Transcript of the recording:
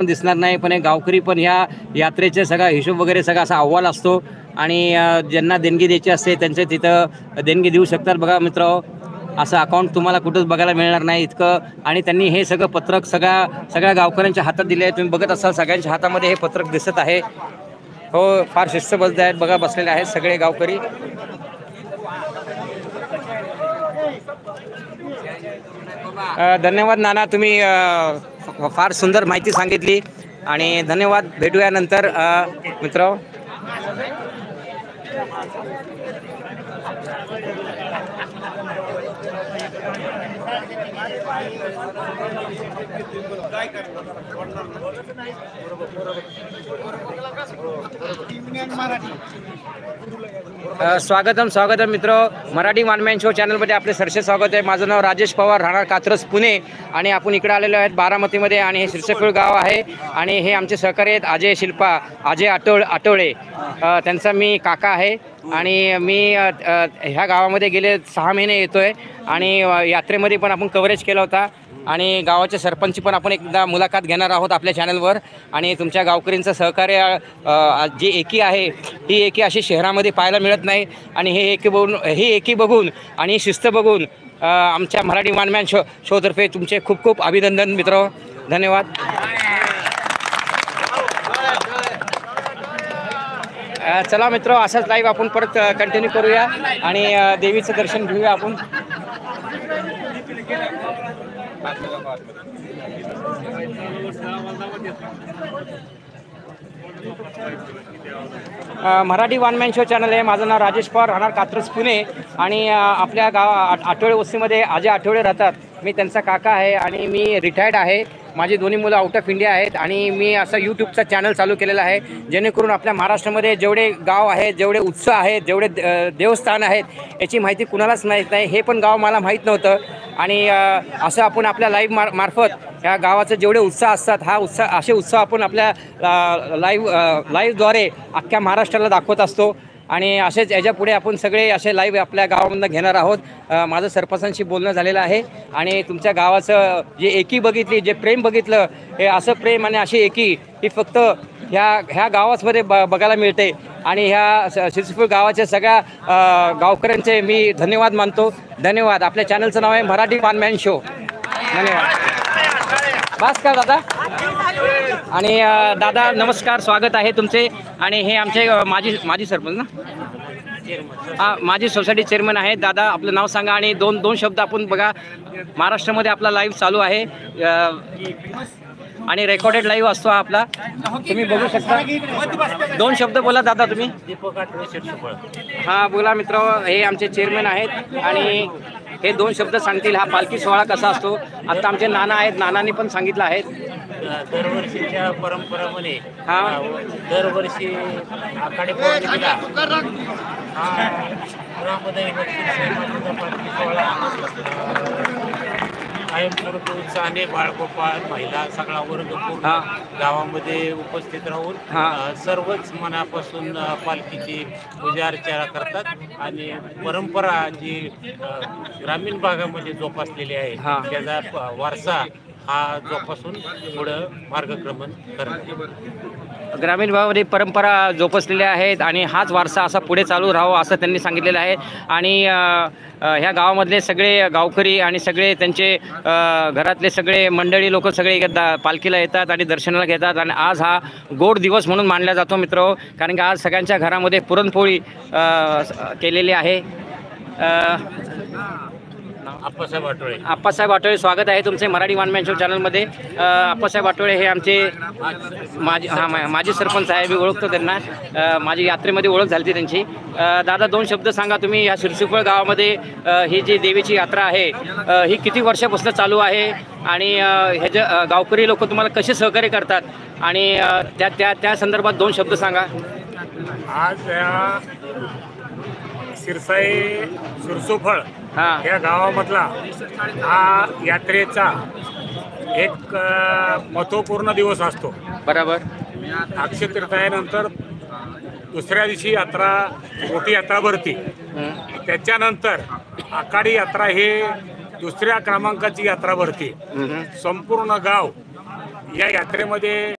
दिसणार नाही, पण हे गावकरी पण ह्या यात्रेचे सगळा हिशोब वगैरे सगळा असा अहवाल असतो आणि ज्यांना देणगी द्यायची असते त्यांचे तिथं देणगी देऊ शकतात. बघा मित्र, असं अकाउंट तुम्हाला कुठंच बघायला मिळणार नाही इतकं. आणि त्यांनी हे सगळं पत्रक सगळ्या गावकऱ्यांच्या हातात दिले आहे. तुम्ही बघत असाल सगळ्यांच्या हातामध्ये हे पत्रक दिसत आहे. हो, फार शिस्तबद्ध आहेत बघा, बसलेले आहेत सगळे गावकरी. धन्यवाद नाना, तुम्ही फार सुंदर माहिती सांगितली आणि धन्यवाद. भेटूया नंतर मित्र. स्वागतम मित्र. मराठी वानमॅन शो चॅनलमध्ये आपले सरसे स्वागत आहे. माझं नाव राजेश पवार, राहणार कात्रज पुणे. आणि आपण इकडे आलेलो आहेत बारामतीमध्ये आणि हे शिरसेफळ गाव आहे. आणि हे आमचे सहकारी आहेत अजय आटोळे. त्यांचा मी काका आहे आणि मी ह्या गावामध्ये गेले 6 महिने येतो आहे. आणि यात्रेमध्ये पण आपण कव्हरेज केला होता. आणि गावाचे सरपंच पण आपण एकदा मुलाखत घेणार आहोत आपल्या चॅनलवर. आणि तुमच्या गावकरींचं सहकार्य जी एकी आहे ही एकी अशी शहरामध्ये पाहायला मिळत नाही. आणि ही एकी बघून आणि शिस्त बघून आमच्या मराठी वानमॅन शोतर्फे तुमचे खूप खूप अभिनंदन मित्र. धन्यवाद. चला मित्र, असंच लाईव्ह आपण परत कंटिन्यू करूया आणि देवीचं दर्शन घेऊया आपण. मराठी वानमॅन शो चॅनल आहे. माझं नाव राजेश पवार, राहणार कात्रज पुणे. आणि आपल्या आठवडे वस्तीमध्ये अजय आठवडे राहतात. मी त्यांचा काका आहे आणि मी रिटायर्ड आहे. माझी दोन्ही मुलं आउट ऑफ इंडिया आहेत. आणि मी असं यूट्यूबचा चॅनल चालू केलेला आहे जेणेकरून आपल्या महाराष्ट्रामध्ये जेवढे गाव आहेत, जेवढे उत्सव आहेत, जेवढे देवस्थान आहेत याची माहिती कुणालाच माहीत नाही. हे पण गाव मला माहीत नव्हतं. आणि असं आपण आपल्या लाईव्ह मार्फत या गावाचं जेवढे उत्साह असतात असे उत्साह आपण आपल्या लाईव्हद्वारे अख्ख्या महाराष्ट्राला दाखवत असतो. आणि असेच याच्यापुढे आपण सगळे असे लाईव्ह आपल्या गावामधून घेणार आहोत. माझं सरपंचांशी बोलणं झालेलं आहे. आणि तुमच्या गावाचं जे एकी बघितली, जे प्रेम बघितलं, हे असं प्रेम आणि अशी एकी ही फक्त ह्या गावामध्ये बघायला मिळते. आणि ह्या शिरसेफळ गावाच्या सगळ्या गावकऱ्यांचे मी धन्यवाद मानतो. धन्यवाद. आपल्या चॅनलचं नाव आहे मराठी वानमॅन शो. धन्यवाद. बस का दादा. आणि दादा नमस्कार, स्वागत आहे तुमचे. आणि हे आमचे माजी सरपंच ना, माझी सोसायटी चेअरमन आहेत. दादा आपलं नाव सांगा आणि दोन शब्द. आपण बघा महाराष्ट्रामध्ये आपला लाईव्ह चालू आहे आणि रेकॉर्डेड लाईव्ह असतो आपला, तुम्ही बघू शकता. 2 शब्द बोला दादा तुम्ही. हां बोला मित्र. हे आमचे चेअरमन आहेत आणि हे 2 शब्द सांगतील. हा पालखी सोहळा कसा असतो. आता आमचे नाना आहेत, नानांनी पण सांगितलं आहे. दरवर्षीच्या परंपरेमध्ये दरवर्षी आखाडी पौर्णिमेला पालखी सोहळा कायमस्वरूपी उत्साहाने बाळगोपाळ महिला सगळा वर्ग गावामध्ये उपस्थित राहून सर्वच मनापासून पालखीची पूजा अर्चना करतात. आणि परंपरा जी ग्रामीण भागामध्ये जोपासलेली आहे त्याचा वारसा हा जोपासून पुढं मार्गक्रमण करतात. ग्रामीण भागामध्ये परंपरा जोपासलेल्या आहेत आणि हाच वारसा असा पुढे चालू राहावा असं त्यांनी सांगितलेलं आहे. आणि ह्या गावामधले सगळे गावकरी आणि सगळे त्यांचे घरातले सगळे मंडळी लोक सगळे पालखीला येतात आणि दर्शनाला घेतात. आणि आज हा गोड दिवस म्हणून मानला जातो मित्र, कारण की आज सगळ्यांच्या घरामध्ये पुरणपोळी केलेली आहे. आप्पासाहेब आटोळे, स्वागत आहे तुमचे मराठी वानमॅन शो चॅनलमध्ये. आप्पासाहेब आटोळे हे आमचे माजी सरपंच आहे. मी ओळखतो त्यांना, माझी यात्रेमध्ये ओळख झाली त्यांची. दादा 2 शब्द सांगा तुम्ही. ह्या शिरसेफळ गावामध्ये ही जी देवीची यात्रा आहे ही किती वर्षापासून चालू आहे आणि हे जे गावकरी लोक तुम्हाला कसे सहकार्य करतात आणि त्या संदर्भात 2 शब्द सांगा. आज शिरसेफळ या गावामधला हा यात्रेचा एक महत्त्वपूर्ण दिवस असतो. बरोबर. अक्षय तृतीयेनंतर दुसऱ्या दिवशी यात्रा मोठी यात्रा भरती. त्याच्यानंतर आखाडी यात्रा हे दुसऱ्या क्रमांकाची यात्रा भरते. संपूर्ण गाव या यात्रेमध्ये